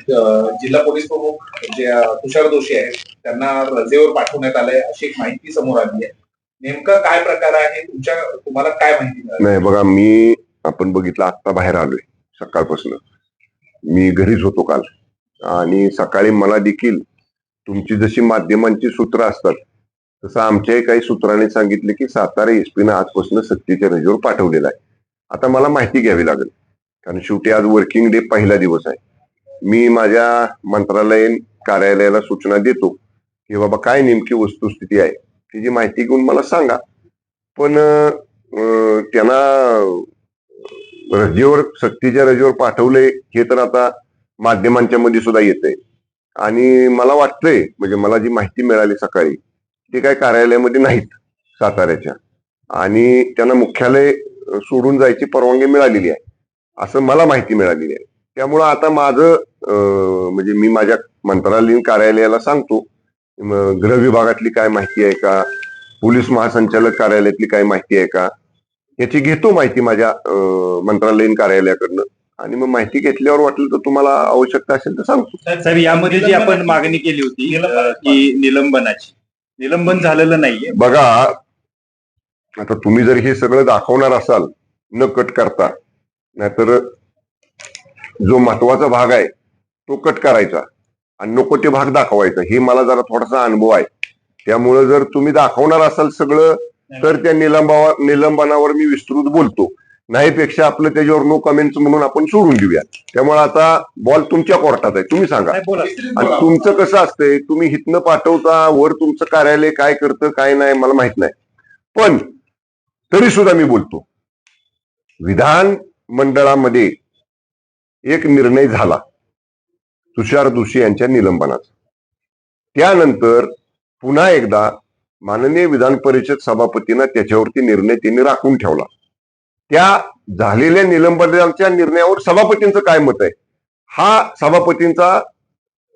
जिल्हा पोलीस प्रमुख जे तुषार दोषी आहेत त्यांना रजेवर पाठवण्यात आलंय अशी एक माहिती समोर आली आहे. नेमका काय प्रकार आहे, तुम्हाला काय माहिती मिळाली? नाही बघा, आपण बघितलं, आता बाहेर आलोय सकाळपासून. मी घरीच होतो काल, आणि सकाळी मला देखील तुमची जशी माध्यमांची सूत्र असतात तसं आमच्याही काही सूत्रांनी सांगितले की सातारा एसपीनं आजपासून सक्तीच्या रजेवर पाठवलेला आहे. आता मला माहिती घ्यावी लागेल, कारण शेवटी आज वर्किंग डे पहिला दिवस आहे. मी माझ्या मंत्रालयीन कार्यालयाला सूचना देतो की बाबा काय नेमकी वस्तुस्थिती आहे त्याची माहिती घेऊन मला सांगा. पण त्यांना रजेवर, सक्तीच्या रजेवर पाठवले हे तर आता माध्यमांच्या मध्ये सुद्धा येतंय. आणि मला वाटतंय, म्हणजे मला जी माहिती मिळाली सकाळी, ते काय कार्यालयामध्ये नाहीत साताऱ्याच्या, आणि त्यांना मुख्यालय सोडून जायची परवानगी मिळालेली आहे असं मला माहिती मिळालेली आहे. त्यामुळं आता माझं म्हणजे मी माझ्या मंत्रालयीन कार्यालयाला सांगतो, गृह विभागातली काय माहिती आहे का, पोलीस महासंचालक कार्यालयातली काय माहिती आहे का, याची घेतो माहिती माझ्या मंत्रालयीन कार्यालयाकडनं. आणि मग माहिती घेतल्यावर वाटलं तर तुम्हाला आवश्यकता असेल तर सांगतो. साहेब, यामध्ये जी आपण मागणी केली होती की निलंबनाची, निलंबन झालेलं नाहीये. बघा, आता तुम्ही जर हे सगळं दाखवणार असाल न कट करता, नाहीतर जो महत्वाचा भाग आहे तो कट करायचा आणि नको ते भाग दाखवायचा, हे मला जरा थोडासा अनुभव आहे. त्यामुळे जर तुम्ही दाखवणार असाल सगळं तर त्या निलंबनावर मी विस्तृत बोलतो. नाहीपेक्षा आपलं त्याच्यावर नो कमेंट्स म्हणून आपण सोडून देऊया. त्यामुळे आता बॉल तुमच्या कोर्टात आहे, तुम्ही सांगा. आणि तुमचं कसं असतंय, तुम्ही हितनं पाठवता, वर तुमचं कार्यालय काय करतं काय नाही मला माहित नाही, पण तरी सुद्धा मी बोलतो. विधान मंडळामध्ये एक निर्णय झाला तुषार दोषी यांच्या निलंबनाचा. त्यानंतर पुन्हा एकदा माननीय विधान परिषद सभापतींना त्याच्यावरती निर्णय त्यांनी राखून ठेवला. त्या झालेल्या निलंबनाच्या निर्णयावर सभापतींचं काय मत आहे हा सभापतींचा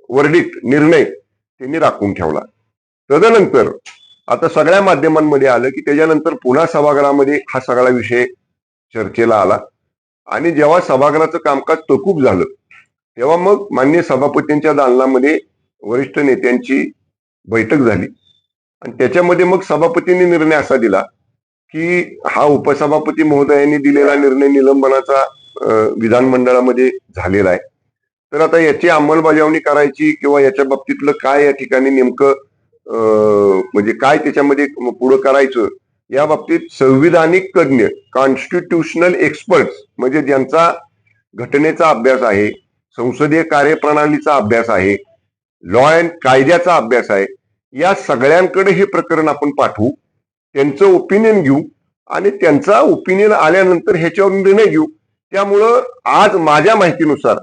वर्डिक्ट, निर्णय त्यांनी राखून ठेवला. तदनंतर आता सगळ्या माध्यमांमध्ये आलं की त्याच्यानंतर पुन्हा सभागृहामध्ये हा सगळा विषय चर्चेला आला. आणि जेव्हा सभागृहाचं कामकाज तहकूब झालं तेव्हा मग माननीय सभापतींच्या दालनामध्ये वरिष्ठ नेत्यांची बैठक झाली. आणि त्याच्यामध्ये मग सभापतींनी निर्णय असा दिला की हा उपसभापती महोदयांनी दिलेला निर्णय निलंबनाचा विधानमंडळामध्ये झालेला आहे. तर आता याची अंमलबजावणी करायची किंवा याच्या बाबतीतलं काय या ठिकाणी नेमकं म्हणजे काय त्याच्यामध्ये पुढं करायचं, या बाबतीत संविधानिक तज्ञ, कॉन्स्टिट्यूशनल एक्सपर्ट्स, म्हणजे ज्यांचा घटनेचा अभ्यास आहे, संसदीय कार्यप्रणालीचा अभ्यास आहे, लॉ अँड कायद्याचा अभ्यास आहे, या सगळ्यांकडे हे प्रकरण आपण पाठवू, त्यांचं ओपिनियन घेऊ आणि त्यांचा ओपिनियन आल्यानंतर ह्याच्यावर निर्णय घेऊ. त्यामुळं आज माझ्या माहितीनुसार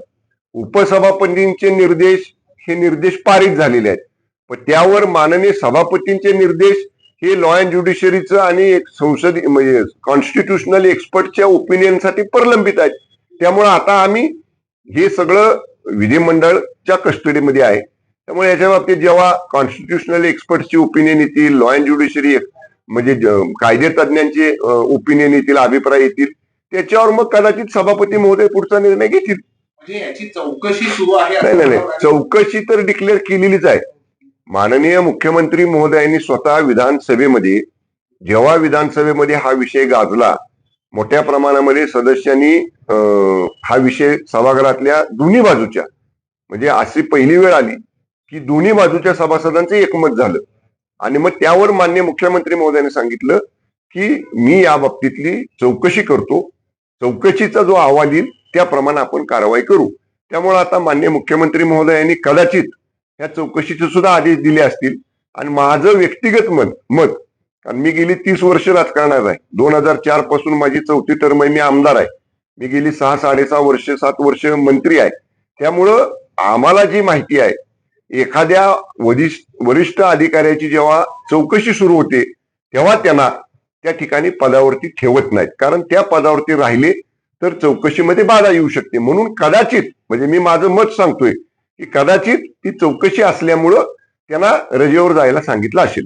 उपसभापतींचे निर्देश हे निर्देश पारित झालेले आहेत, पण त्यावर माननीय सभापतींचे निर्देश हे लॉ अँड ज्युडिशरीचं आणि संसदीय म्हणजे कॉन्स्टिट्यूशनल एक्सपर्टच्या ओपिनियनसाठी प्रलंबित आहेत. त्यामुळे आता आम्ही हे सगळं विधिमंडळच्या कस्टडीमध्ये आहे. त्यामुळे याच्या बाबतीत जेव्हा कॉन्स्टिट्यूशनल एक्सपर्टची ओपिनियन येतील, लॉ अँड ज्युडिशरी म्हणजे कायदे तज्ञांचे ओपिनियन येतील, अभिप्राय येतील, त्याच्यावर मग कदाचित सभापती महोदय पुढचा निर्णय घेतील. म्हणजे याची चौकशी सुरू आहे? नाही, चौकशी तर डिक्लेअर केलेलीच आहे. माननीय मुख्यमंत्री महोदयांनी स्वतः विधानसभेमध्ये, जेव्हा विधानसभेमध्ये हा विषय गाजला, मोठ्या प्रमाणामध्ये सदस्यांनी हा विषय सभागृहातल्या दोन्ही बाजूच्या, म्हणजे अशी पहिली वेळ आली की दोन्ही बाजूच्या सभासदांचं एकमत झालं. आणि मग त्यावर माननीय मुख्यमंत्री महोदयांनी सांगितलं की मी या बाबतीतली चौकशी करतो, चौकशीचा जो अहवाल येईल त्याप्रमाणे आपण कारवाई करू. त्यामुळे आता माननीय मुख्यमंत्री महोदयांनी कदाचित या चौकशीचे सुद्धा आदेश दिले असतील. आणि माझं व्यक्तिगत मत, कारण मी गेली 30 वर्ष राजकारणात आहे, 2004 पासून माझी 4थी टर्म आहे, मी आमदार आहे, मी गेली 6-6.5 वर्ष 7 वर्ष मंत्री आहे. त्यामुळं आम्हाला जी माहिती आहे, एखाद्या वरिष्ठ अधिकाऱ्याची जेव्हा चौकशी सुरू होते तेव्हा त्यांना त्या ठिकाणी पदावरती ठेवत नाहीत, कारण त्या पदावरती राहिले तर चौकशीमध्ये बाधा येऊ शकते. म्हणून कदाचित, म्हणजे मी माझं मत सांगतोय की कदाचित ती चौकशी असल्यामुळं त्यांना रजेवर जायला सांगितलं असेल.